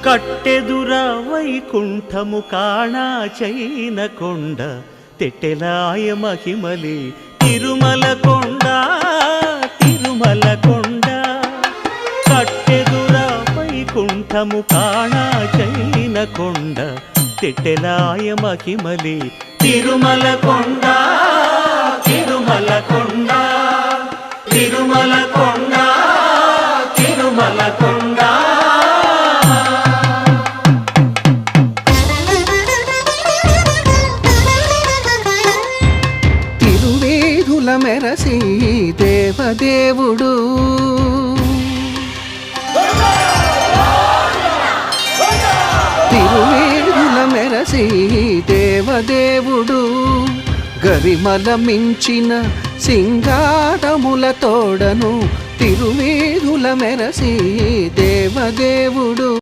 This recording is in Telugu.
కట్టెదుర వైకుంఠము కాణా చైన కొండ తెట్టెలాయ మహిమలి తిరుమల కొండ తిరుమల కొండ కట్టెదుర వైకుంఠము కాణా చైన కొండ తెట్టెలాయ మహిమలి తిరుమల కొండ తిరుమల కొండ తిరుమల కొండ తిరుమల కొండ తిరువేధుల మెరసి దేవదేవుడు తిరువేధుల మెరసి దేవదేవుడు గరిమల మించిన సింగారముల తోడను తిరువేధుల మెరసి దేవదేవుడు